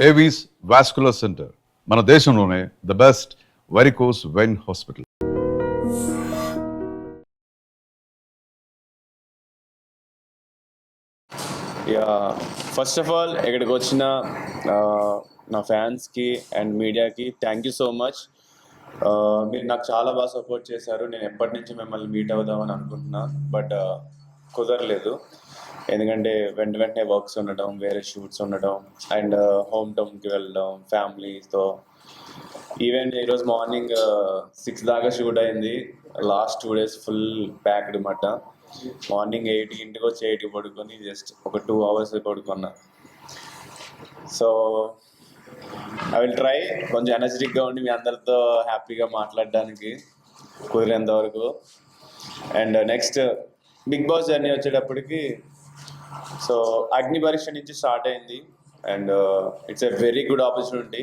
Avis vascular centre మన దేశంలోనే the best varicose vein hospital. First of all ఇక్కడికి వచ్చిన నా ఫ్యాన్స్కి అండ్ మీడియాకి థ్యాంక్ యూ సో మచ్. మీరు నాకు చాలా బాగా సపోర్ట్ చేశారు. నేను ఎప్పటి నుంచి మిమ్మల్ని మీట్ అవుదామని అనుకుంటున్నా, బట్ కుదరలేదు. ఎందుకంటే వెంటనే వర్క్స్ ఉండటం, వేరే షూట్స్ ఉండటం, అండ్ హోమ్ టౌన్కి వెళ్ళడం ఫ్యామిలీతో. ఈవెన్ ఈరోజు మార్నింగ్ 6 దాకా షూట్ అయింది. లాస్ట్ 2 days ఫుల్ ప్యాక్డ్ మాట. మార్నింగ్ 8కి ఇంటికి వచ్చి 8కి పడుకొని జస్ట్ ఒక 2 hours పడుకున్నా. సో ఐ విల్ ట్రై కొంచెం ఎనర్జెటిక్గా ఉండి మీ అందరితో హ్యాపీగా మాట్లాడడానికి కుదిరేంత వరకు. And next Bigg Boss journey వచ్చేటప్పటికి సో అగ్ని పరీక్ష నుంచి స్టార్ట్ అయింది. And it's a very good opportunity,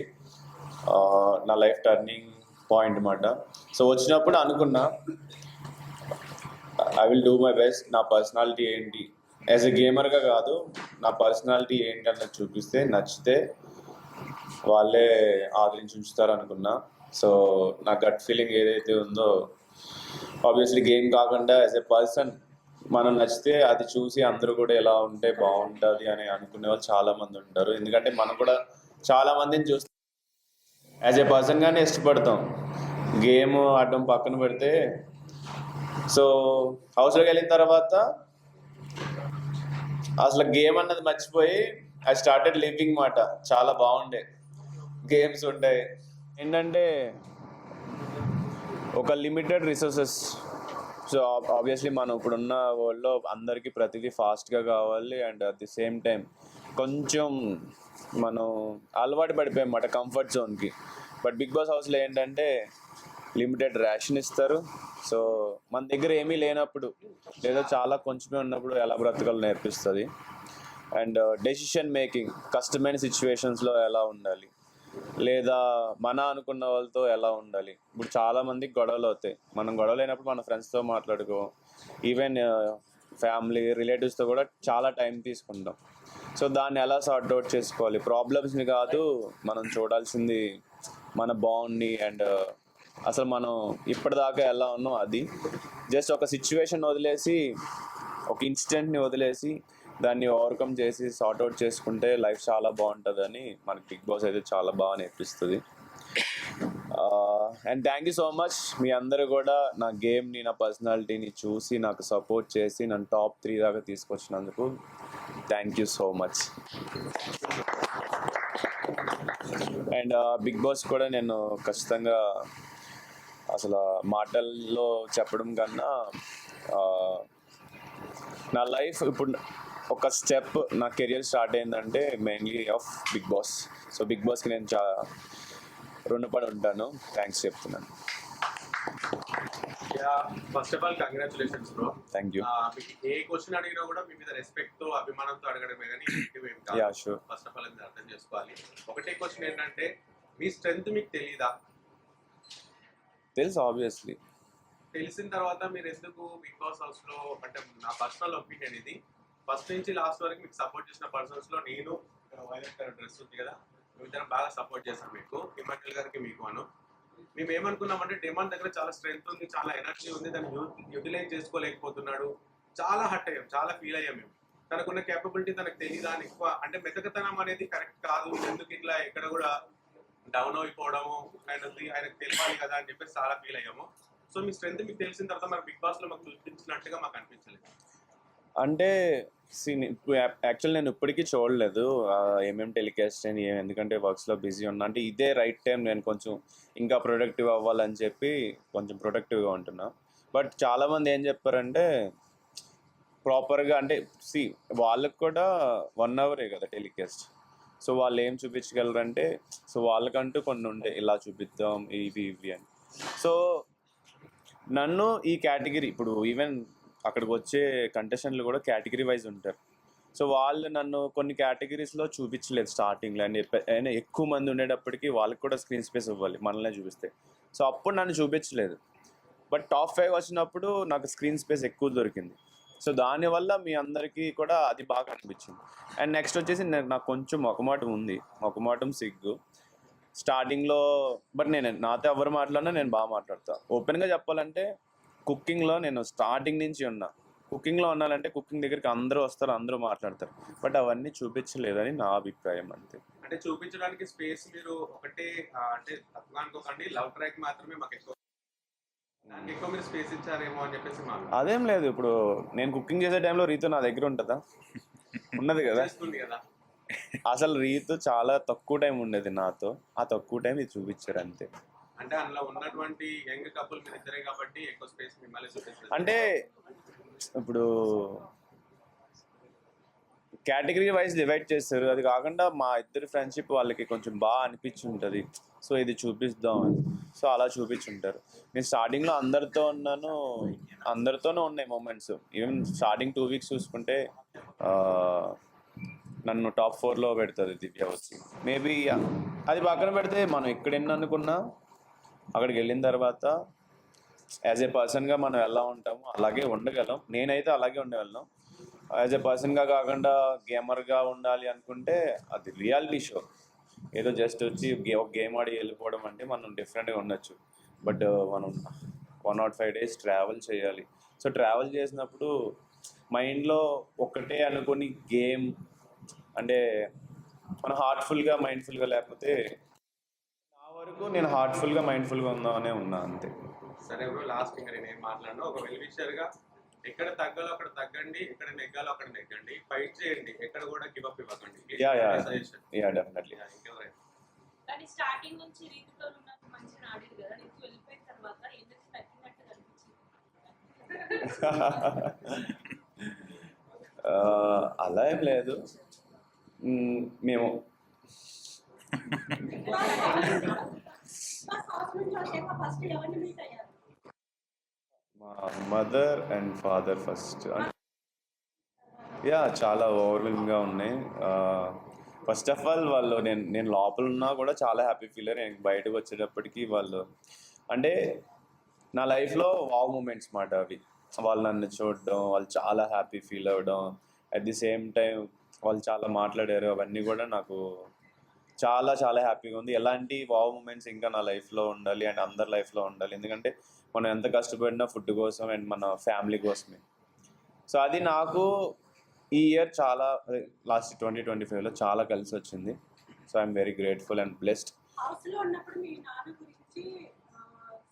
నా లైఫ్ టర్నింగ్ పాయింట్ అన్నమాట. సో వచ్చినప్పుడు అనుకున్నా I will do my best. నా పర్సనాలిటీ ఏంటి యాజ్ ఎ గేమర్గా కాదు, నా పర్సనాలిటీ ఏంటి అన్నది చూపిస్తే నచ్చితే వాళ్ళే ఆదరించి ఉంచుతారు అనుకున్నా. సో నా గట్ ఫీలింగ్ ఏదైతే ఉందో, ఆబ్వియస్లీ గేమ్ కాకుండా యాజ్ ఎ పర్సన్ మనం నచ్చితే అది చూసి అందరూ కూడా ఎలా ఉంటే బాగుంటుంది అని అనుకునే వాళ్ళు చాలామంది ఉంటారు. ఎందుకంటే మనం కూడా చాలామందిని చూస్తే యాజ్ ఏ పర్సన్గానే ఇష్టపడతాం. గేమ్ ఆడడం పక్కన పెడితే సో హౌస్లోకి వెళ్ళిన తర్వాత అసలు గేమ్ అన్నది మర్చిపోయి ఐ స్టార్టెడ్ లివింగ్ మాట. చాలా బాగుండే గేమ్స్ ఉంటాయి. ఏంటంటే ఒక లిమిటెడ్ రిసోర్సెస్. సో ఆబ్వియస్లీ మనం ఇప్పుడున్న వరల్డ్లో అందరికీ ప్రతిదీ ఫాస్ట్గా కావాలి. And at the same time కొంచెం మనం అలవాటు పడిపోయాం అన్నమాట కంఫర్ట్ జోన్కి. బట్ బిగ్ బాస్ హౌస్లో ఏంటంటే లిమిటెడ్ రేషన్ ఇస్తారు. సో మన దగ్గర ఏమీ లేనప్పుడు లేదా చాలా కొంచెమే ఉన్నప్పుడు ఎలా బ్రతకాలో నేర్పిస్తుంది. అండ్ డెసిషన్ మేకింగ్, కష్టమైన సిచ్యువేషన్స్లో ఎలా ఉండాలి, లేదా మన అనుకున్న వాళ్ళతో ఎలా ఉండాలి. ఇప్పుడు చాలామందికి గొడవలు అవుతాయి. మనం గొడవలు అయినప్పుడు మన ఫ్రెండ్స్తో మాట్లాడుకో, ఈవెన్ ఫ్యామిలీ రిలేటివ్స్తో కూడా చాలా టైం తీసుకుంటాం. సో దాన్ని ఎలా సార్ట్ అవుట్ చేసుకోవాలి, ప్రాబ్లమ్స్ని కాదు మనం చూడాల్సింది మన బాండ్ని. అండ్ అసలు మనం ఇప్పటిదాకా ఎలా ఉన్నాం అది జస్ట్ ఒక సిచ్యువేషన్ వదిలేసి, ఒక ఇన్సిడెంట్ని వదిలేసి దాన్ని ఓవర్కమ్ చేసి సార్ట్ అవుట్ చేసుకుంటే లైఫ్ చాలా బాగుంటుందని మనకి బిగ్ బాస్ అయితే చాలా బాగా నేర్పిస్తుంది. And thank you so much. మీ అందరూ కూడా నా గేమ్ని, నా పర్సనాలిటీని చూసి నాకు సపోర్ట్ చేసి నన్ను టాప్ 3 దాకా తీసుకొచ్చినందుకు thank you so much. And Bigg Boss కూడా నేను ఖచ్చితంగా అసలు మాటల్లో చెప్పడం కన్నా నా లైఫ్ ఇప్పుడు ఒక స్టెప్ నా కెరియర్ స్టార్ట్ అయిందంటే mainly of Bigg Boss. So Bigg బాస్కి నేను చాలా రుణపడి ఉంటాను. థ్యాంక్స్ చెప్తున్నాను. First of all congratulations bro. Thank you. ఏ క్వశ్చన్ అడిగినా కూడా మీ మీద రెస్పెక్ట్ తో అభిమానంతో అడగడమే కానీ ఫస్ట్ ఆఫ్ ఆల్ అది అర్థం చేసుకోవాలి. ఒకటే క్వశ్చన్ ఏంటంటే మీ స్ట్రెంగ్త్ మీకు తెలీదా? తెలుసు ఆబ్వియస్లీ. తెలిసిన తర్వాత మీరు ఎందుకు బిగ్ బాస్ హౌస్ లో, అంటే నా పర్సనల్ ఒపీనియన్ ఇది, ఫస్ట్ నుంచి లాస్ట్ వరకు మీకు సపోర్ట్ చేసిన పర్సన్స్ లో నేను, వైలెట్ కలర్ డ్రెస్ ఉంది కదా, మేమిద్దరం బాగా సపోర్ట్ చేస్తాం మీకు, హిమాచల్ గారికి మీకు అను. మేము ఏమనుకున్నామంటే డిమాండ్ దగ్గర చాలా స్ట్రెంగ్త్ ఉంది, చాలా ఎనర్జీ ఉంది, దాన్ని యూటిలైజ్ చేసుకోలేకపోతున్నాడు. చాలా హర్ట్ అయ్యాం, చాలా ఫీల్ అయ్యాం మేము. తనకున్న కేపబిలిటీ తనకు తెలియదా అని ఎక్కువ, అంటే మెతకతనం అనేది కరెక్ట్ కాదు, ఎందుకు ఇట్లా ఎక్కడ కూడా డౌన్ అయిపోవడము ఆయనకు తెలియాలి కదా అని చెప్పేసి చాలా ఫీల్ అయ్యాము. సో మీ స్ట్రెంగ్త్ మీకు తెలిసిన తర్వాత మరి బిగ్ బాస్ లో మాకు చూపించినట్టుగా మాకు అనిపించలేదు. అంటే యాక్చువల్ నేను ఇప్పటికీ చూడలేదు ఏమేమి టెలికాస్ట్ అని, ఎందుకంటే వర్క్స్లో బిజీ ఉన్నా. అంటే ఇదే రైట్ టైం నేను కొంచెం ఇంకా ప్రొడక్టివ్ అవ్వాలని చెప్పి కొంచెం ప్రొడక్టివ్గా ఉంటున్నా. బట్ చాలామంది ఏం చెప్పారంటే ప్రాపర్గా, అంటే వాళ్ళకి కూడా 1 hour కదా టెలికాస్ట్. సో వాళ్ళు ఏం చూపించగలరంటే, సో వాళ్ళకంటూ కొన్ని ఉండే ఇలా చూపిద్దాం ఇవి అని. సో నన్ను ఈ కేటగిరీ, ఇప్పుడు ఈవెన్ అక్కడికి వచ్చే కంటెస్టెంట్లు కూడా కేటగిరీ వైజ్ ఉంటారు. సో వాళ్ళు నన్ను కొన్ని కేటగిరీస్లో చూపించలేదు స్టార్టింగ్లో. అండ్ ఎక్కువ మంది ఉండేటప్పటికి వాళ్ళకి కూడా స్క్రీన్ స్పేస్ ఇవ్వాలి మనల్నే చూపిస్తే. సో అప్పుడు నన్ను చూపించలేదు. బట్ టాప్ 5 వచ్చినప్పుడు నాకు స్క్రీన్ స్పేస్ ఎక్కువ దొరికింది. సో దానివల్ల మీ అందరికీ కూడా అది బాగా అనిపించింది. అండ్ నెక్స్ట్ వచ్చేసి నాకు కొంచెం మొకమాటం సిగ్గు స్టార్టింగ్లో. బట్ నేను నాతో ఎవరు మాట్లాడినా నేను బాగా మాట్లాడతా. ఓపెన్గా చెప్పాలంటే కుకింగ్లో నేను స్టార్టింగ్ నుంచి కుకింగ్లో ఉన్నానంటే కుకింగ్ దగ్గరికి అందరూ వస్తారు, అందరూ మాట్లాడతారు. బట్ అవన్నీ చూపించలేదని నా అభిప్రాయం అంతే. అంటే చూపించడానికి స్పేస్ మీరు ఒకటే అంటే తప్పుగా అనుకోకండి, లవ్ ట్రాక్ మాత్రమే మాకు ఎక్కువ దానికి ఎక్కువ మీరు స్పేస్ ఇచ్చారేమో అని చెప్పేసి మాకు అదేం లేదు. ఇప్పుడు నేను కుకింగ్ చేసే టైంలో రీతు నా దగ్గర ఉంటుందా? ఉన్నది కదా. చేస్తుంది కదా. అసలు రీతు చాలా తక్కువ టైం ఉండేది నాతో, ఆ తక్కువ టైం ఇది చూపించారు అంతే. అంటే అందులో ఉన్నటువంటి యంగ్ కపుల్ మీరు ఇద్దరే కాబట్టి ఎక్కువ స్పేస్ మిమ్మల్ని చూపిస్తారు. అంటే ఇప్పుడు కేటగిరీ వైజ్ డివైడ్ చేస్తారు. అది కాకుండా మా ఇద్దరి ఫ్రెండ్షిప్ వాళ్ళకి కొంచెం బాగా అనిపించి ఉంటుంది, సో ఇది చూపిద్దాం అని. సో అలా చూపించుంటారు. నేను స్టార్టింగ్లో అందరితోనూ ఉన్నాయి మూమెంట్స్. ఈవెన్ స్టార్టింగ్ 2 weeks చూసుకుంటే నన్ను టాప్ 4లో పెడుతుంది దివ్య వచ్చి. మేబీ అది పక్కన పెడితే మనం ఎక్కడ ఎన్ని అనుకున్నా అక్కడికి వెళ్ళిన తర్వాత యాజ్ ఏ పర్సన్గా మనం ఎలా ఉంటామో అలాగే ఉండగలం. నేనైతే అలాగే ఉండగలను. యాజ్ ఏ పర్సన్గా కాకుండా గేమర్గా ఉండాలి అనుకుంటే అది రియాలిటీ షో. ఏదో జస్ట్ వచ్చి ఒక గేమ్ ఆడి వెళ్ళిపోవడం అంటే మనం డిఫరెంట్గా ఉండొచ్చు. బట్ మనం 105 days ట్రావెల్ చేయాలి. సో ట్రావెల్ చేసినప్పుడు మైండ్లో ఒక్కటే అనుకుని గేమ్ అంటే మనం హార్ట్ఫుల్గా మైండ్ఫుల్గా లేకపోతే, నా వరకు నేను హార్ట్ఫుల్గా మైండ్ఫుల్గా ఉందామనే ఉన్నా అంతే. సరే బ్రో, లాస్ట్ ఇంకా నేను ఏం మాట్లాడను. ఒక వెల్విషర్గా ఎక్కడ తగ్గాలో అక్కడ తగ్గండి, ఎక్కడ నెగ్గాలో అక్కడ నెగ్గండి, ఫైట్ చేయండి, ఎక్కడ కూడా గివ్ అప్ ఇవ్వకండి. Yeah definitely. కానీ స్టార్టింగ్ నుంచి రీతితో ఉన్నట్టు మంచిగా ఆడేది కదా, రీతి వెళ్ళిపోయిన తర్వాత ఎందుకు తగ్గినట్టు కనిపించింది? అలా ఏం లేదు. మేము మా mother and father first. Yeah చాలా ఓవర్వెల్మింగ్గా ఉన్నాయి. ఫస్ట్ ఆఫ్ ఆల్ వాళ్ళు నేను లోపల ఉన్నా కూడా చాలా హ్యాపీ ఫీల్ అయ్యారు. నేను బయటకు వచ్చేటప్పటికి వాళ్ళు అంటే నా లైఫ్లో వావ్ మూమెంట్స్ మాట అవి. వాళ్ళు నన్ను చూడడం, వాళ్ళు చాలా హ్యాపీ ఫీల్ అవ్వడం, అట్ ది సేమ్ టైం వాళ్ళు చాలా మాట్లాడారు. అవన్నీ కూడా నాకు చాలా చాలా హ్యాపీగా ఉంది. ఎలాంటి వావ్ మూమెంట్స్ ఇంకా నా లైఫ్లో ఉండాలి అండ్ అందరి లైఫ్లో ఉండాలి. ఎందుకంటే మనం ఎంత కష్టపడినా ఫుడ్ కోసం అండ్ మన ఫ్యామిలీ కోసమే. సో అది నాకు ఈ ఇయర్ చాలా లాస్ట్ 2025లో చాలా కలిసి వచ్చింది. So I'm very grateful and blessed. హౌస్లో ఉన్నప్పుడు మీ నాన్న గురించి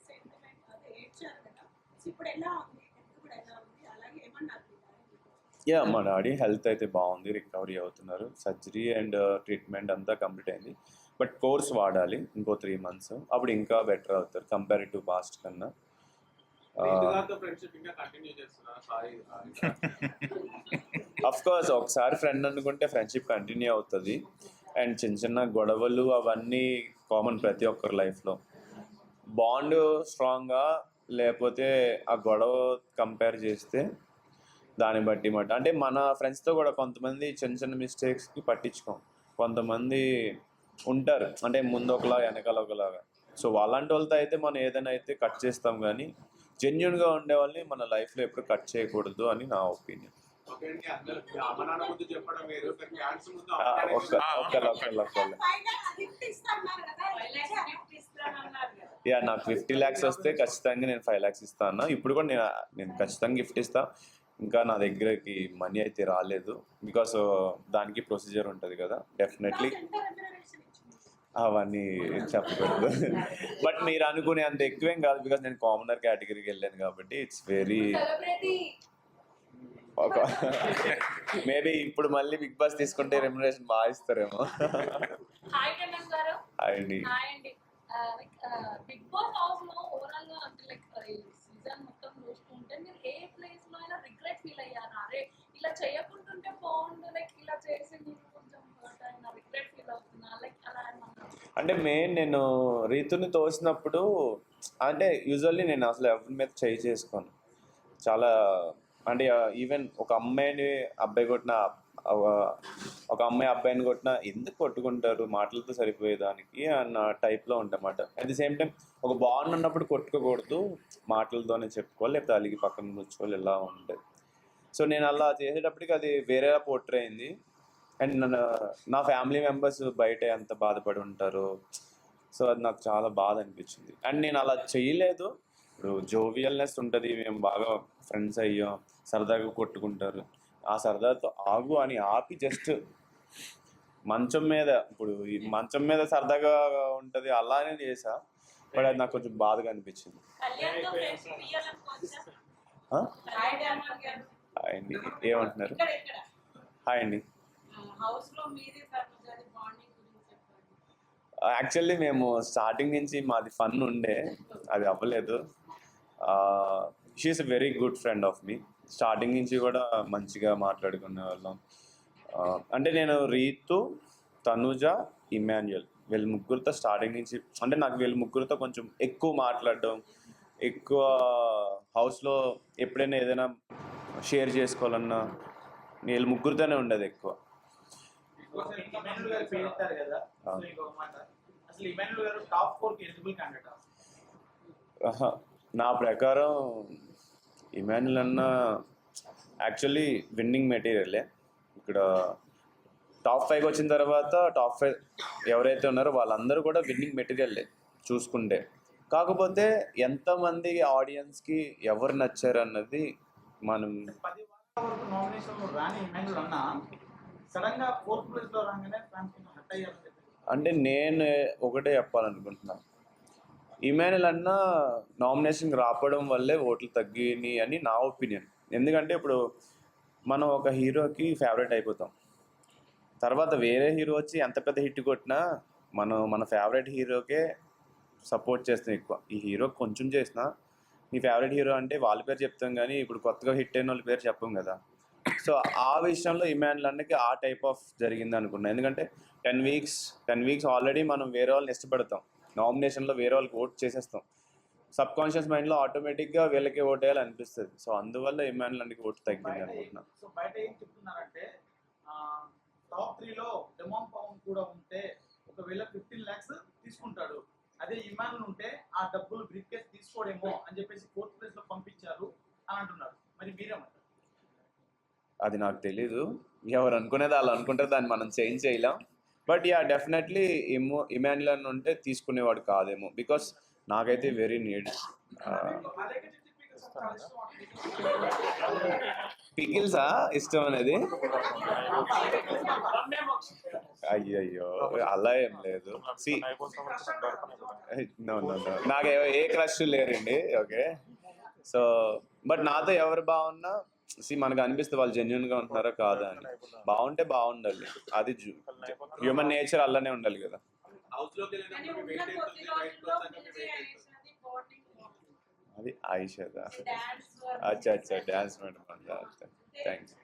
సెంటిమెంట్ అదే ఏడ్చారు కదా, ఇప్పుడు ఎలా ఉంది? ఇప్పుడు ఎలా ఉంది? అలాగే ఏమన్నారు? యా మా డాడీ హెల్త్ అయితే బాగుంది, రికవరీ అవుతున్నారు. సర్జరీ అండ్ ట్రీట్మెంట్ అంతా కంప్లీట్ అయింది. బట్ కోర్స్ వాడాలి ఇంకో 3 months, అప్పుడు ఇంకా బెటర్ అవుతారు కంపేర్డ్ టు పాస్ట్ కన్నా. అఫ్ కోర్స్ ఒకసారి ఫ్రెండ్ అనుకుంటే ఫ్రెండ్షిప్ కంటిన్యూ అవుతుంది. అండ్ చిన్న చిన్న గొడవలు అవన్నీ కామన్ ప్రతి ఒక్కరి లైఫ్లో. బాండ్ స్ట్రాంగ్గా లేకపోతే ఆ గొడవ కంపేర్ చేస్తే దాన్ని బట్టి మాట అంటే మన ఫ్రెండ్స్తో కూడా కొంతమంది చిన్న చిన్న మిస్టేక్స్కి పట్టించుకోం. కొంతమంది ఉంటారు అంటే ముందు ఒకలా వెనకాల ఒకలాగా. సో అలాంటి వాళ్ళతో అయితే మనం ఏదైనా అయితే కట్ చేస్తాం, కానీ జెన్యున్గా ఉండే వాళ్ళని మన లైఫ్లో ఎప్పుడు కట్ చేయకూడదు అని నా ఒపీనియన్. యా నాకు 50 lakhs వస్తే ఖచ్చితంగా నేను 5 lakhs ఇస్తాను. ఇప్పుడు కూడా నేను ఖచ్చితంగా గిఫ్ట్ ఇస్తాను. ఇంకా నా దగ్గరకి మనీ అయితే రాలేదు, బికాస్ దానికి ప్రొసీజర్ ఉంటుంది కదా. డెఫినెట్లీ అవన్నీ చెప్పకూడదు. బట్ మీరు అనుకునే అంత ఎక్కువేం కాదు, బికాస్ నేను కామనర్ కేటగిరీకి వెళ్ళాను కాబట్టి ఇట్స్ వెరీ మేబీ ఇప్పుడు మళ్ళీ బిగ్ బాస్ తీసుకుంటే రెమ్యునరేషన్ బాగా ఇస్తారేమో. అండి బిగ్ బాస్ హౌస్ లో ఓవరాల్ గా అంటే లైక్ సీజన్ మొత్తం చూసుకుంటే మీరు ఏ ప్లేస్ లో అయినా రిగ్రెట్ ఫీల్ అయ్యారా? అరే ఇలా చేయకుంటుంటే బాగుండు, లైక్ ఇలా చేసి మీరు కొంచెం రిగ్రెట్ ఫీల్ అవుతున్నా లైక్ అలా అంటే నేను రీతుని తోసినప్పుడు అంటే యూజువల్లీ నేను అసలు ఎవరి మీద చేసుకోను. చాలా అంటే ఈవెన్ ఒక అమ్మాయిని అబ్బాయి కొట్టిన, ఒక అమ్మాయి అబ్బాయిని కొట్టినా ఎందుకు కొట్టుకుంటారు, మాటలతో సరిపోయేదానికి అన్న టైప్లో ఉంటామాట. అట్ ది సేమ్ టైం ఒక బాండ్ ఉన్నప్పుడు కొట్టుకోకూడదు, మాటలతోనే చెప్పుకోవాలి, లేకపోతే అలిగి పక్కన కూర్చోవాలి, ఇలా ఉంటుంది. సో నేను అలా చేసేటప్పటికి అది వేరేలా పోర్ట్రే అయింది. అండ్ నా ఫ్యామిలీ మెంబర్స్ బయట ఎంత బాధపడి ఉంటారు. సో అది నాకు చాలా బాధ అనిపించింది. అండ్ నేను అలా చేయలేదు. ఇప్పుడు జోవియల్నెస్ ఉంటుంది, మేము బాగా ఫ్రెండ్స్ అయ్యాం, సరదాగా కొట్టుకుంటారు, ఆ సరదాతో ఆగు అని ఆపి జస్ట్ మంచం మీద, ఇప్పుడు ఈ మంచం మీద సరదాగా ఉంటుంది అలానే చేసా. బట్ అది నాకు కొంచెం బాధగా అనిపించింది. కళ్యాణ్తో ఫ్రెండ్షిప్ ఇయ్యాలనుకోవచ్చా? ఆ? హాయ్ డామర్ గారు. హాయ్ అండి, ఏమంటున్నారు? ఇక్కడ హాయ్ అండి. హౌస్ లో మీది తనుజాది బాండింగ్ గురించి చెప్పండి. యాక్చువల్లీ మేము స్టార్టింగ్ నుంచి మాది ఫన్ ఉండే, అది అవ్వలేదు. She's a very good friend of me. Starting నుంచి కూడా మంచిగా మాట్లాడుకునే వాళ్ళం. అంటే నేను రీతు, తనుజ, ఇమాన్యుయల్ వీళ్ళ ముగ్గురితో స్టార్టింగ్ నుంచి, అంటే నాకు వీళ్ళ ముగ్గురితో కొంచెం ఎక్కువ మాట్లాడడం, ఎక్కువ హౌస్లో ఎప్పుడైనా ఏదైనా షేర్ చేసుకోవాలన్నా వీళ్ళ ముగ్గురితోనే ఉండేది ఎక్కువ. ఇమాన్యుల్ గారు పేరు ఎత్తారు కదా, సో ఇంకొక మాట, అసలు ఇమాన్యుల్ గారు టాప్ 4 కి ఎలిజిబుల్ క్యాండిడేట్? నా ప్రకారం ఇమాన్యుల్ అన్న యాక్చువల్లీ విన్నింగ్ మెటీరియలే. ఇక్కడ టాప్ 5 వచ్చిన తర్వాత టాప్ 5 ఎవరైతే ఉన్నారో వాళ్ళందరూ కూడా విన్నింగ్ మెటీరియల్లే చూసుకుంటే. కాకపోతే ఎంతమంది ఆడియన్స్కి ఎవరు నచ్చారు అన్నది మనం 10 వారాల వరకు నామినేషన్ లో రాని ఇమాన్యుల్ అన్న సడన్ గా 4th ప్లేస్ లో రాగానే ఫ్యాన్స్ కొంచెం హట్ అయ్యారని చెప్పి. అంటే నేను ఒకటే చెప్పాలనుకుంటున్నాను, ఇమాన్యుల్ అన్న నామినేషన్కి రావడం వల్లే ఓట్లు తగ్గినాయి అని నా ఒపీనియన్. ఎందుకంటే ఇప్పుడు మనం ఒక హీరోకి ఫేవరెట్ అయిపోతాం, తర్వాత వేరే హీరో వచ్చి ఎంత పెద్ద హిట్ కొట్టినా మన ఫేవరెట్ హీరోకే సపోర్ట్ చేస్తాం ఎక్కువ. ఈ హీరో కొంచెం చేసినా మీ ఫేవరెట్ హీరో అంటే వాళ్ళ పేరు చెప్తాం, కానీ ఇప్పుడు కొత్తగా హిట్ అయిన వాళ్ళ పేరు చెప్పం కదా. సో ఆ విషయంలో ఇమాన్యుల్ అన్నకి ఆ టైప్ ఆఫ్ జరిగింది అనుకున్నాను. ఎందుకంటే 10 వీక్స్ ఆల్రెడీ మనం వేరే వాళ్ళని ఇష్టపడతాం, నామినేషన్లో వేరే వాళ్ళకి ఓట్ చేసేస్తాం, సబ్ కాన్షియస్ మైండ్లో ఆటోమేటిక్గా వీళ్ళకి ఓట్ వేయాలి అనిపిస్తుంది. సో అందువల్ల ఇమాన్యుల్ అన్నకి ఓటు తగ్గింది అనుకుంటున్నాను. సో బయట ఏం చెప్తున్నారంటే టాప్ 3 లో డెమాన్ పవన్ కూడా ఉంటే ఒకవేళ 15 lakhs తీసుకుంటాడు, అదే ఇమాన్యుల్ ఉంటే ఆ డబ్బులు బ్రీఫ్ కేస్ తీసుకోడేమో అని చెప్పేసి 4th ప్లేస్ లో పంపించారు అని అంటున్నారు. మరి మీరేమంటారు? అది నాకు తెలీదు, ఎవరు అనుకునేది వాళ్ళు అనుకుంటారు, దాన్ని మనం చేంజ్ చేయలేం. బట్ యా డెఫినెట్లీ ఇమాన్యుల్ అని ఉంటే తీసుకునేవాడు కాదేమో, బికాస్ నాకైతే వెరీ నీడ్. పికిల్సా ఇష్టం అనేది? అయ్యో అలా ఏం లేదు. సి నాకు ఏ క్రష్ లేరండి. ఓకే, సో బట్ నాతో ఎవరు బాగున్నా మనకు అనిపిస్తుంది వాళ్ళు జెన్యున్గా ఉంటున్నారా కాదా అని. బాగుంటే బాగుండాలి, అది హ్యూమన్ నేచర్ అలానే ఉండాలి కదా. హౌస్ లోకి కానీ వెళ్ళినప్పుడు ఉన్న వెయిట్ కొద్ది రోజుల్లో మీది అయినది బాండింగ్ అది ఆయిషదా? డాన్స్ అచ్చా అచ్చా, డ్యాన్స్ మేడం. థ్యాంక్స్.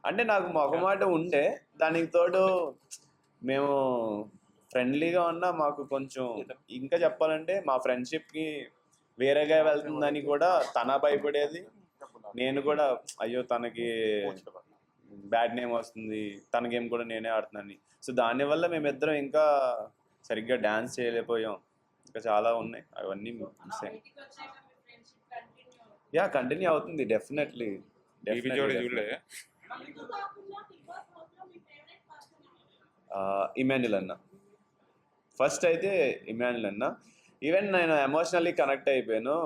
అంటే నాకు మొగమాట ఉండే, దానికి తోడు మేము ఫ్రెండ్లీగా ఉన్నా మాకు కొంచెం ఇంకా చెప్పాలంటే మా ఫ్రెండ్షిప్కి వేరేగా వెళ్తుందని కూడా తన భయపడేది, నేను కూడా అయ్యో తనకి బ్యాడ్ నేమ్ వస్తుంది, తన గేమ్ కూడా నేనే ఆడుతున్నాను. సో దానివల్ల మేమిద్దరం ఇంకా సరిగ్గా డ్యాన్స్ చేయలేకపోయాం. ఇంకా చాలా ఉన్నాయి, అవన్నీ మిస్ అయ్యాయి. యా కంటిన్యూ అవుతుంది డెఫినెట్లీ. ఇమాన్యుల్ అన్న ఫస్ట్ అయితే ఇమాన్యుల్ అన్న. ఈవెన్ నేను ఎమోషనల్లీ కనెక్ట్ అయిపోయాను.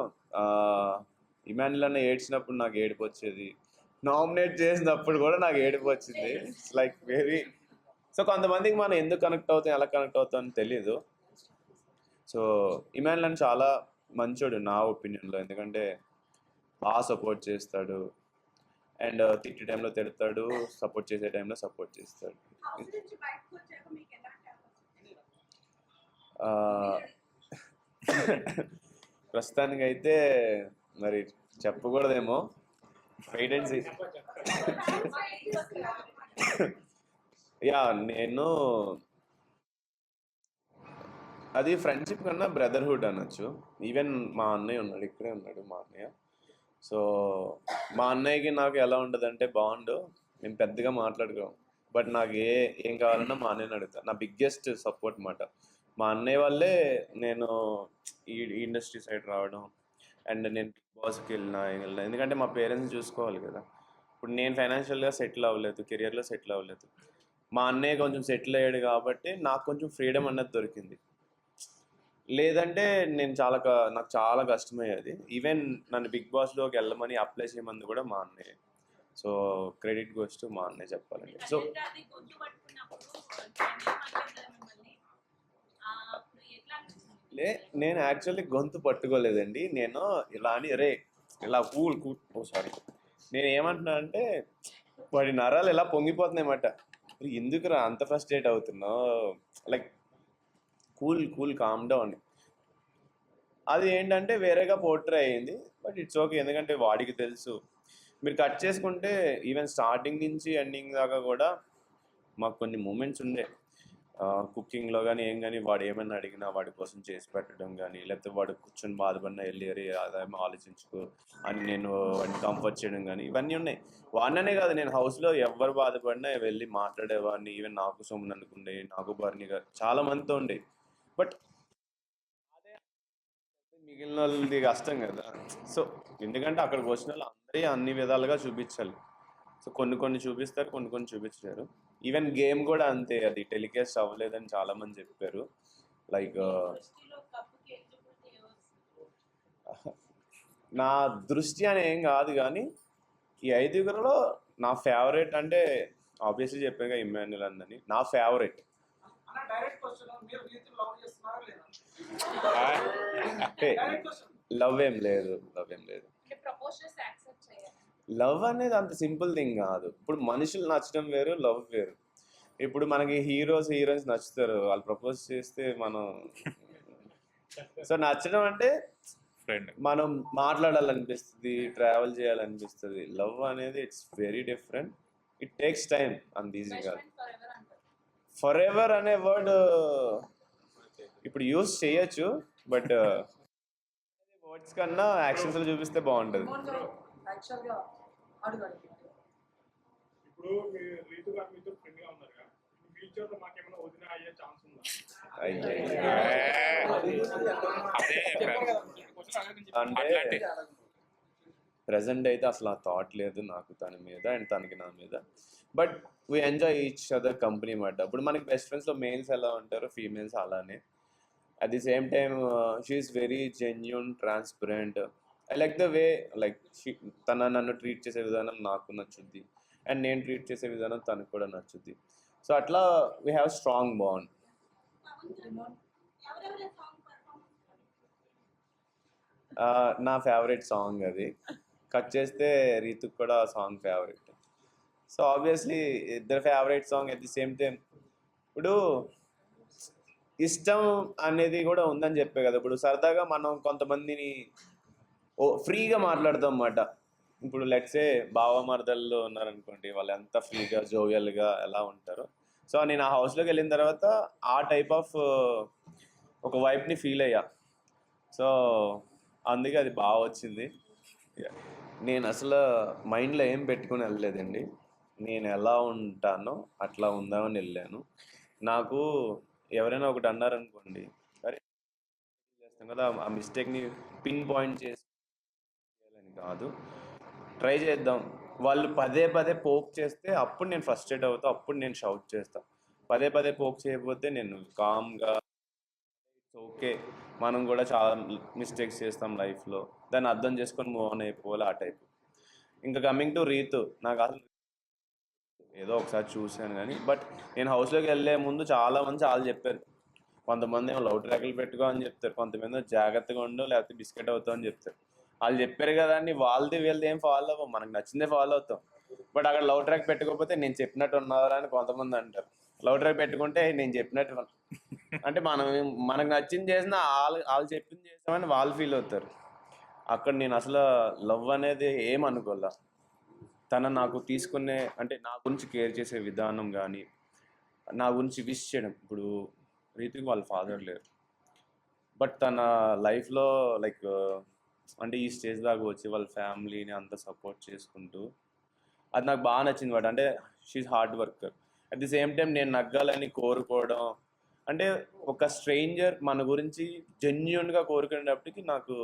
ఇమాన్యుల్ అన్న ఏడ్చినప్పుడు నాకు ఏడుపు వచ్చేది, నామినేట్ చేసినప్పుడు కూడా నాకు ఏడుపు వచ్చింది. ఇట్స్ లైక్ వెరీ, సో కొంతమందికి మనం ఎందుకు కనెక్ట్ అవుతాం, ఎలా కనెక్ట్ అవుతాం అని తెలీదు. సో ఇమాన్యుల్ అన్న చాలా మంచోడు నా ఒపీనియన్లో, ఎందుకంటే బాగా సపోర్ట్ చేస్తాడు, అండ్ తిట్టే టైంలో తిడతాడు, సపోర్ట్ చేసే టైంలో సపోర్ట్ చేస్తాడు. ప్రస్తుతానికైతే మరి చెప్పకూడదేమో, వెయిట్ అండ్ సీ. యా నేను అది ఫ్రెండ్షిప్ కన్నా బ్రదర్హుడ్ అనొచ్చు. ఈవెన్ మా అన్నయ్య ఉన్నాడు, ఇక్కడే ఉన్నాడు మా అన్నయ్య. సో మా అన్నయ్యకి నాకు ఎలా ఉంటుందంటే బాండ్, మేము పెద్దగా మాట్లాడుకోం, బట్ నాకు ఏం కావాలన్నా మా అన్నయ్యని అడుగుతాను. నా బిగ్గెస్ట్ సపోర్ట్ మాట మా అన్నయ్య వల్లే నేను ఈ ఇండస్ట్రీ సైడ్ రావడం, అండ్ నేను బిగ్ బాస్కి వెళ్ళినా ఎందుకంటే మా పేరెంట్స్ చూసుకోవాలి కదా. ఇప్పుడు నేను ఫైనాన్షియల్గా సెటిల్ అవ్వలేదు, కెరియర్లో సెటిల్ అవ్వలేదు. మా అన్నయ్య కొంచెం సెటిల్ అయ్యాడు కాబట్టి నాకు కొంచెం ఫ్రీడమ్ అన్నది దొరికింది. లేదంటే నేను నాకు చాలా కష్టమయ్యేది. ఈవెన్ నన్ను బిగ్ బాస్లోకి వెళ్ళమని అప్లై చేయమంది కూడా మా అన్నయ్య. సో క్రెడిట్ గోస్ టు మా అన్నయ్య చెప్పాలండి. సో అంటే అది గొంతు పట్టుకున్నప్పుడు ఏమనలేదు కదా మిమ్మల్ని? అప్పుడు ఎట్లా అనిపించింది? నేను యాక్చువల్లీ గొంతు పట్టుకోలేదండి. నేను ఇలా అని ఇలా సారీ, నేను ఏమంటున్నా అంటే వాడి నరాలు ఇలా పొంగిపోతున్నాయన్నమాట. ఎందుకురా అంత ఫ్రస్ట్రేట్ అవుతున్నావు, లైక్ కూల్ కామ్ డౌన్. అది ఏంటంటే వేరేగా పోర్ట్రే అయ్యింది. బట్ ఇట్స్ ఓకే, ఎందుకంటే వాడికి తెలుసు. మీరు కట్ చేసుకుంటే ఈవెన్ స్టార్టింగ్ నుంచి ఎండింగ్ దాకా కూడా మాకు కొన్ని మూమెంట్స్ ఉండే. కుకింగ్లో కానీ ఏం కానీ వాడు ఏమైనా అడిగినా వాడి కోసం చేసి పెట్టడం కానీ, లేకపోతే వాడు కూర్చొని బాధపడినా వెళ్ళి అదేమో ఆలోచించుకో అని నేను వాడిని కంఫర్ట్ చేయడం కానీ, ఇవన్నీ ఉన్నాయి. వాడిననే కాదు, నేను హౌస్లో ఎవరు బాధపడినా వెళ్ళి మాట్లాడేవాడిని. ఈవెన్ నాకు సోమన్ అనుకుండే, నాకు బర్ని గారు చాలా మందితో ఉండే. బట్ అదే మిగిలిన వాళ్ళది కష్టం కదా. సో ఎందుకంటే అక్కడికి వచ్చిన వాళ్ళు అందరి అన్ని విధాలుగా చూపించాలి. సో కొన్ని చూపిస్తారు, కొన్ని చూపించలేరు. ఈవెన్ గేమ్ కూడా అంతే, అది టెలికాస్ట్ అవ్వలేదని చాలా మంది చెప్పారు. లైక్ దృష్టిలో కప్పుకి ఎలిజిబిలిటీ ఎవరు? నా దృష్టి అని ఏం కాదు, కానీ ఈ 5 నా ఫేవరెట్ అంటే ఆబ్వియస్లీ చెప్పాక ఇమ్మాన్యుల్ అందని నా ఫేవరెట్. అన్న డైరెక్ట్ క్వశ్చన్, మీరు రీతిని లవ్ చేస్తున్నారా లేదా? అంటే డైరెక్ట్ క్వశ్చన్. లవ్ ఏం లేదు. అంటే ప్రపోజ్ చేసి యాక్సెప్ట్ చేయాలి. లవ్ అనేది అంత సింపుల్ థింగ్ కాదు. ఇప్పుడు మనుషులు నచ్చడం వేరు, లవ్ వేరు. ఇప్పుడు మనకి హీరోయిన్స్ నచ్చుతారు, వాళ్ళు ప్రపోజ్ చేస్తే మనం సో నచ్చడం అంటే మనం మాట్లాడాలనిపిస్తుంది, ట్రావెల్ చేయాలనిపిస్తుంది. లవ్ అనేది it's very different. It takes time, అంత ఈజీ కాదు. ఫర్ ఎవర్ అంటారు. ఫర్ ఎవర్ అనే వర్డ్ ఇప్పుడు యూజ్ చేయొచ్చు, బట్ వర్డ్స్ కన్నా యాక్షన్స్లో చూపిస్తే బాగుంటుంది. యాక్చువల్గా అడగాలి. ఇప్పుడు మీరు రీతు గారు మీతో ఫ్రెండ్ గా ఉన్నారు కదా, ఫ్యూచర్ లో మాకేమైనా వదిన అయ్యే ఛాన్స్ ఉందా? అంటే ప్రజెంట్ అయితే అసలు ఆ థాట్ లేదు నాకు తన మీద అండ్ తనకి నా మీద. But we enjoy each other company మాట. ఇప్పుడు మనకి బెస్ట్ ఫ్రెండ్స్లో మేల్స్ ఎలా ఉంటారో ఫీమేల్స్ అలానే. At the same time she's very genuine, transparent. I like the way like నన్ను ట్రీట్ చేసే విధానం నాకు నచ్చుద్ది, అండ్ నేను ట్రీట్ చేసే విధానం తనకు కూడా నచ్చుద్ది. సో అట్లా వీ హ్యావ్ స్ట్రాంగ్ బాండ్. ఎవరెవరి సాంగ్ పర్ఫార్మెన్స్? నా ఫేవరెట్ సాంగ్ అది. కట్ చేస్తే రీతుకు కూడా సాంగ్ ఫేవరెట్. సో ఆబ్వియస్లీ ఇద్దరు favourite song at the same time. ఇప్పుడు ఇష్టం అనేది కూడా ఉందని చెప్పే కదా. ఇప్పుడు సరదాగా మనం కొంతమందిని ఫ్రీగా మాట్లాడతాం అన్నమాట. ఇప్పుడు లెట్సే బావమరదల్లో ఉన్నారనుకోండి, వాళ్ళు ఎంత ఫ్రీగా జోవియల్గా ఎలా ఉంటారో. సో నేను ఆ హౌస్లోకి వెళ్ళిన తర్వాత ఆ టైప్ ఆఫ్ ఒక వైబ్ని ఫీల్ అయ్యా. సో అందుకే అది బాగా వచ్చింది. నేను అసలు మైండ్లో ఏం పెట్టుకుని వెళ్ళలేదండి. నేను ఎలా ఉంటానో అట్లా ఉందామని వెళ్ళాను. నాకు ఎవరైనా ఒకటి అన్నారనుకోండి, సరే చేస్తాం కదా, ఆ మిస్టేక్ని పిన్ పాయింట్ చేయాలని కాదు, ట్రై చేద్దాం. వాళ్ళు పదే పోక్ చేస్తే అప్పుడు నేను ఫ్రస్ట్రేట్ అవుతా, అప్పుడు నేను షౌట్ చేస్తా. పదే పోక్ చేయకపోతే నేను కామ్గా ఇట్స్ ఓకే, మనం కూడా చాలా మిస్టేక్స్ చేస్తాం లైఫ్లో, దాన్ని అర్థం చేసుకొని మూవ్ ఆన్ అయిపోవాలి, ఆ టైప్. ఇంకా కమింగ్ టు రీతు, నాకు అసలు ఏదో ఒకసారి చూశాను కానీ, బట్ నేను హౌస్లోకి వెళ్ళే ముందు చాలామంది చాలా చెప్పారు. కొంతమంది ఏమో లవ్ ట్రాక్లు పెట్టుకో అని చెప్తారు, కొంతమంది జాగ్రత్తగా ఉండు లేకపోతే బిస్కెట్ అవుతావు అని చెప్తారు. వాళ్ళు చెప్పారు కదా అని వాళ్ళది వీళ్ళది ఏం ఫాలో అవ్వం, మనకు నచ్చిందే ఫాలో అవుతాం. బట్ అక్కడ లవ్ ట్రాక్ పెట్టుకోకపోతే నేను చెప్పినట్టు ఉన్నారా అని కొంతమంది అంటారు. లవ్ ట్రాక్ పెట్టుకుంటే నేను చెప్పినట్టు అంటే మనకు నచ్చింది చేసినా వాళ్ళు చెప్పింది చేసామని వాళ్ళు ఫీల్ అవుతారు. అక్కడ నేను అసలు లవ్ అనేది ఏమనుకోలే. తన నాకు తీసుకునే అంటే నా గురించి కేర్ చేసే విధానం కానీ, నా గురించి విష్ చేయడం. ఇప్పుడు రీతికి వాళ్ళ ఫాదర్ లేరు, బట్ తన లైఫ్లో లైక్ అంటే ఈ స్టేజ్ దాకా వచ్చి వాళ్ళ ఫ్యామిలీని అంత సపోర్ట్ చేసుకుంటూ, అది నాకు బాగా నచ్చింది వాడు. అంటే she's hard worker. At the same time నేను నగ్గాలని కోరుకోవడం, అంటే ఒక స్ట్రేంజర్ మన గురించి జెన్యూన్గా కోరుకునేటప్పటికి నాకు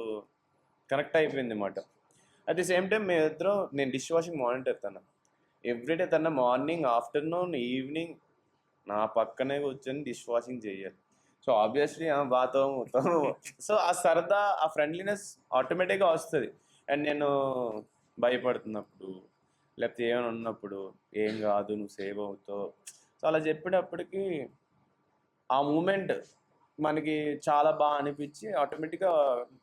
కనెక్ట్ అయిపోయింది మాట. అట్ ది సేమ్ టైం మేమిద్దరం, నేను డిష్ వాషింగ్ మానిటర్ తన ఎవ్రీడే, తన మార్నింగ్ ఆఫ్టర్నూన్ ఈవినింగ్ నా పక్కనే కూర్చొని డిష్ వాషింగ్ చేయాలి. సో ఆబ్వియస్లీ బాతో మొత్తం, సో ఆ సరదా ఆ ఫ్రెండ్లీనెస్ ఆటోమేటిక్గా వస్తుంది. అండ్ నేను భయపడుతున్నప్పుడు లేకపోతే ఏమైనా ఉన్నప్పుడు ఏం కాదు నువ్వు సేవ్ అవుతావు, సో అలా చెప్పేటప్పటికి ఆ మూమెంట్ మనకి చాలా బాగా అనిపించి ఆటోమేటిక్గా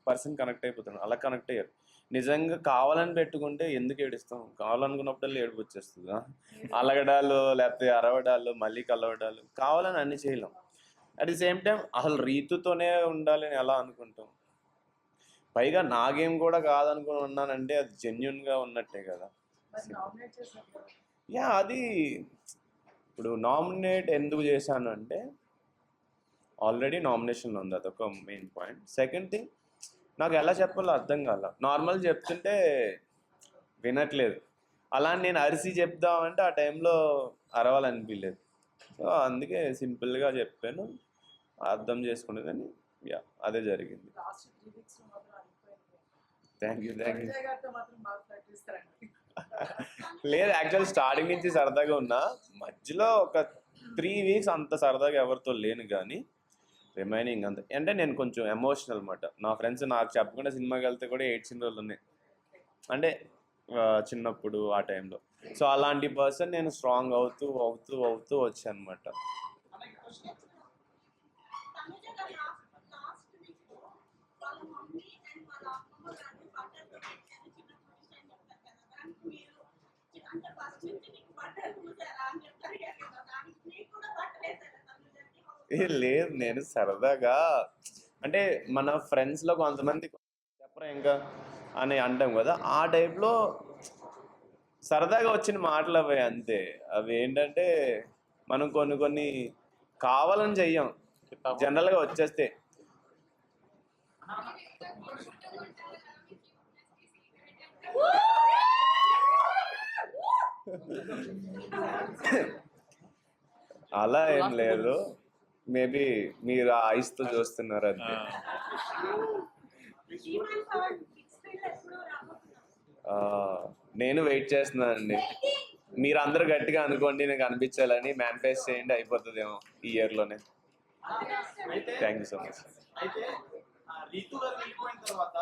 పర్సన్ కనెక్ట్ అయిపోతాడు. అలా కనెక్ట్ అయ్యారు. నిజంగా కావాలని పెట్టుకుంటే ఎందుకు ఏడుస్తాం, కావాలనుకున్నప్పుడల్లా ఏడుపు వచ్చేస్తుందా, అలగడాలు లేకపోతే అరవడాలు మళ్ళీ కలవడాలు, కావాలని అన్ని చేయలేం. అట్ ది సేమ్ టైం అసలు రీతుతోనే ఉండాలని ఎలా అనుకుంటాం, పైగా నా గేమ్ కూడా కాదనుకుని ఉన్నానంటే అది జెన్యున్గా ఉన్నట్టే కదా. మరి నామినేట్ చేసినప్పుడు యా, అది ఇప్పుడు నామినేట్ ఎందుకు చేశాను అంటే ఆల్రెడీ నామినేషన్లో ఉంది, అదొక మెయిన్ పాయింట్. సెకండ్ థింగ్, నాకు ఎలా చెప్పాలో అర్థం కాల. నార్మల్ చెప్తుంటే వినట్లేదు, అలా నేను అరిసి చెప్దామంటే ఆ టైంలో అరవాలనిపించలేదు. సో అందుకే సింపుల్గా చెప్పాను, అర్థం చేసుకునేదని. యా, అదే జరిగింది. లాస్ట్ 3 weeks మాత్రం అయిపోయింది. Thank you. సంజయ్ గారితో మాత్రం బాగా ప్రాక్టీస్ చేస్తారండి. లేదు, యాక్చువల్ స్టార్టింగ్ నుంచి సరదాగా ఉన్నా, మధ్యలో ఒక 3 weeks అంత సరదాగా ఎవరితో లేను, కానీ రిమైనింగ్ అంత అంటే నేను కొంచెం ఎమోషనల్ అనమాట. నా ఫ్రెండ్స్ నాకు చెప్పకుండా సినిమాకి వెళ్తే కూడా ఏడ్చిన రోజులు ఉన్నాయి, అంటే చిన్నప్పుడు ఆ టైంలో. సో అలాంటి పర్సన్ నేను స్ట్రాంగ్ అవుతూ అవుతూ అవుతూ వచ్చాను అనమాట. తనుజ గారు లాస్ట్ వీక్ వాళ్ళ మమ్మీ అండ్ వాళ్ళ అమ్మమ్మ గారు బట్టర్తో పెట్టారు చిన్నప్పుడు విషయం చెప్తారు కదా, దానికి మీరు అంటే ఫస్ట్ నుంచి మీకు బట్టలు చూసారా అని చెప్తారు కదా, దానికి మీకు కూడా బట్టలు వేసారా తనుజకి? లేదు, నేను సరదాగా అంటే మన ఫ్రెండ్స్లో కొంతమంది చెప్పరా ఇంకా అని అంటాం కదా, ఆ టైప్లో సరదాగా వచ్చిన మాటలు అవి అంతే. అవి ఏంటంటే మనం కొన్ని కావాలని చెయ్యం, జనరల్గా వచ్చేస్తే. అలా ఏం లేదు, మేబీ మీరు ఆ ఐస్తో చూస్తున్నారు అంతే. శ్రీమాన్ పవన్ కిడ్స్ ఫీల్డ్ ఎప్పుడు రాబోతున్నారు? నేను వెయిట్ చేస్తున్నానండి. మీరు అందరూ గట్టిగా అనుకోండి, నేను కనిపించాలని మేనిఫెస్ట్ చేయండి, అయిపోతుందేమో ఈ ఇయర్లోనే. అయితే థ్యాంక్ యూ సో మచ్. అయితే రీతు గారు వెళ్ళిపోయిన తర్వాత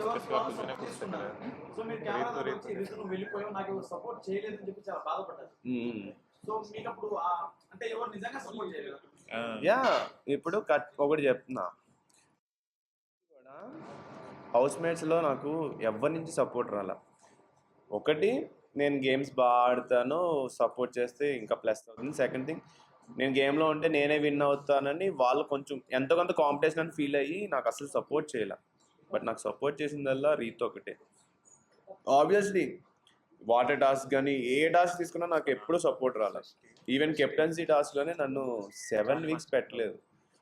ఎవరు సపోర్ట్ తీసుకున్నారు. సో మీరు కెమెరా వచ్చి రీతు నువ్వు వెళ్ళిపోయావు, నాకు ఎవరు సపోర్ట్ చేయలేదని చెప్పి చాలా బాధపడ్డారు. సో మీకు అప్పుడు అంటే ఎవరు నిజంగా సపోర్ట్ చేయలేదు? యా, ఇప్పుడు ఒకటి చెప్తున్నా, కూడా హౌస్ మేట్స్లో నాకు ఎవరి నుంచి సపోర్ట్ రాలా. ఒకటి, నేను గేమ్స్ బాగా ఆడతాను, సపోర్ట్ చేస్తే ఇంకా ప్లస్ అవుతుంది. సెకండ్ థింగ్, నేను గేమ్లో ఉంటే నేనే విన్ అవుతానని వాళ్ళు కొంచెం ఎంతో కొంత కాంపిటీషన్ అని ఫీల్ అయ్యి నాకు అసలు సపోర్ట్ చేయలే. బట్ నాకు సపోర్ట్ చేసిందల్లా రీత్ ఒకటే. ఆబ్వియస్లీ వాటర్ టాస్క్ కానీ ఏ టాస్క్ తీసుకున్నా నాకు ఎప్పుడూ సపోర్ట్ రాలేదు. ఈవెన్ కెప్టెన్సీ టాస్క్లోనే నన్ను 7 weeks పెట్టలేదు.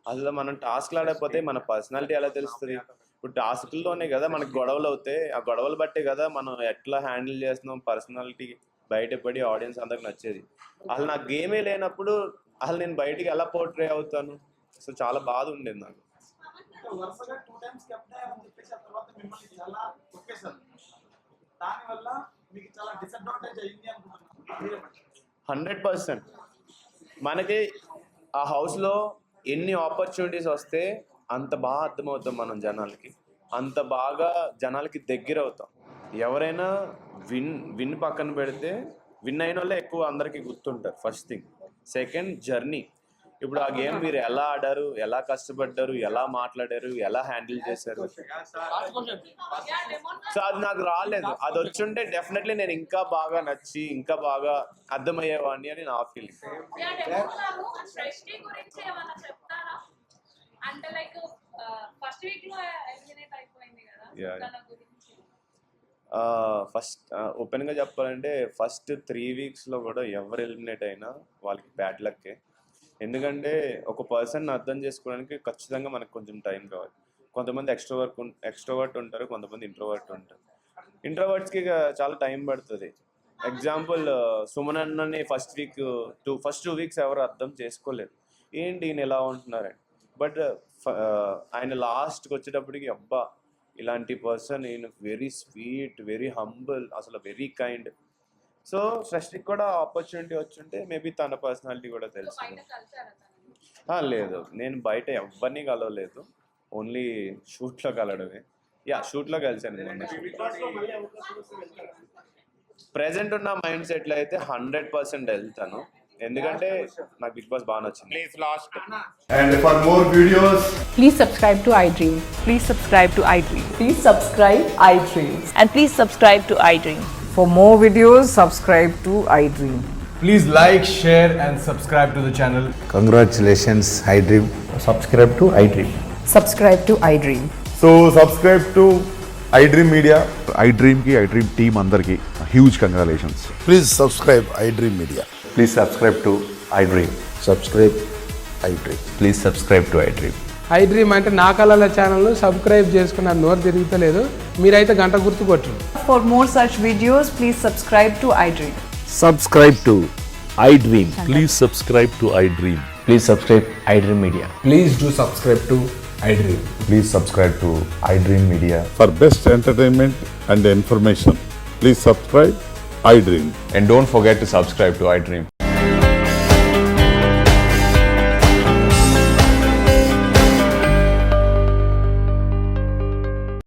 అసలు మనం టాస్క్లు ఆడకపోతే మన పర్సనాలిటీ ఎలా తెలుస్తుంది? ఇప్పుడు టాస్క్లోనే కదా మనకు గొడవలు అవుతాయి, ఆ గొడవలు బట్టే కదా మనం ఎట్లా హ్యాండిల్ చేస్తున్నాం పర్సనాలిటీ బయటపడి ఆడియన్స్ అందరికి నచ్చేది. అసలు నాకు గేమే లేనప్పుడు అసలు నేను బయటికి ఎలా పోర్ట్రే అవుతాను? సో చాలా బాధ ఉండేది నాకు. వరుసగా 2 times కెప్టెన్ అయ్యారని చెప్పేసి ఆ తర్వాత మిమ్మల్ని చాలా కొట్టేశారు. దానివల్ల మీకు చాలా డిసడ్వాంటేజ్ అయింది అనుకుంటున్నాను. 100% మనకి ఆ హౌస్లో ఎన్ని ఆపర్చునిటీస్ వస్తే అంత బాగా అర్థమవుతాం మనం జనాలకి, అంత బాగా జనాలకి దగ్గర అవుతాం. ఎవరైనా విన్ పక్కన పెడితే విన్ అయిన వాళ్ళే ఎక్కువ అందరికీ గుర్తుంటారు. First thing. Second, journey. ఇప్పుడు ఆ గేమ్ మీరు ఎలా ఆడారు, ఎలా కష్టపడ్డారు, ఎలా మాట్లాడారు, ఎలా హ్యాండిల్ చేశారు, సో అది నాకు రాలేదు. అది వచ్చుంటే డెఫినెట్లీ నేను ఇంకా బాగా నచ్చి ఇంకా బాగా అర్థమయ్యేవాడిని అని నా ఫీలింగ్. సృష్టి గురించి ఏమైనా చెప్తారా? అంటే లైక్ ఫస్ట్ వీక్ లో ఎలిమినేట్ అయిపోయింది కదా, Yeah. తన గురించి. ఫస్ట్ ఓపెన్గా చెప్పాలంటే ఫస్ట్ 3 weeksలో కూడా ఎవరు ఎలిమినేట్ అయినా వాళ్ళకి బ్యాడ్ లక్కే. ఎందుకంటే ఒక పర్సన్ అర్థం చేసుకోవడానికి ఖచ్చితంగా మనకు కొంచెం టైం కావాలి. కొంతమంది ఎక్స్ట్రోవర్ట్ ఉంటారు, కొంతమంది ఇంట్రోవర్ట్ ఉంటారు. ఇంట్రోవర్ట్స్కి చాలా టైం పడుతుంది. ఎగ్జాంపుల్, సుమన్ అన్నని ఫస్ట్ 2 weeks ఎవరు అర్థం చేసుకోలేదు, ఏంటి ఈయన ఎలా ఉంటున్నారని. బట్ ఆయన లాస్ట్కి వచ్చేటప్పటికి అబ్బా ఇలాంటి పర్సన్ ఈయన వెరీ స్వీట్, వెరీ హంబుల్, అసలు వెరీ కైండ్. సో సృష్టికి కూడా ఆపర్చునిటీ వచ్చుంటే మేబీ తన పర్సనాలిటీ కూడా తెలుసు. బయట కలిసారా తనని? లేదు, నేను బయట ఎవరిని కలవలేదు, ఓన్లీ షూట్లో కలవడమే. షూట్లో కలిసాను మొన్న. బిగ్ బాస్ లో మళ్ళీ అవకాశం వస్తే వెళ్తారా? ప్రెసెంట్ ఉన్న మైండ్ సెట్లో అయితే 100% వెళ్తాను, ఎందుకంటే నాకు బిగ్ బాస్ బాగా నచ్చింది. Please last And for more videos, Please subscribe to iDream. Please subscribe to iDream. Please subscribe iDream. And please subscribe to iDream. For more videos, subscribe to iDream. please like, share, and subscribe to the channel. Congratulations, iDream. Subscribe to iDream. Subscribe to iDream. So subscribe to iDream Media. iDream కి iDream team అందరికి huge congratulations. Please subscribe iDream Media. Please subscribe to iDream. Subscribe iDream. Please subscribe to iDream. iDream అంటే నా కళల channel subscribe చేసుకున్న నోరు తిరుగుతలేదు, మీరైతే గంట గుర్తు కొట్టండి. For more such videos, please subscribe to iDream. Subscribe to iDream. Please subscribe to iDream. Please subscribe iDream Media. Please do subscribe to iDream. Please subscribe to iDream Media. For best entertainment and information, please subscribe iDream. And don't forget to subscribe to iDream.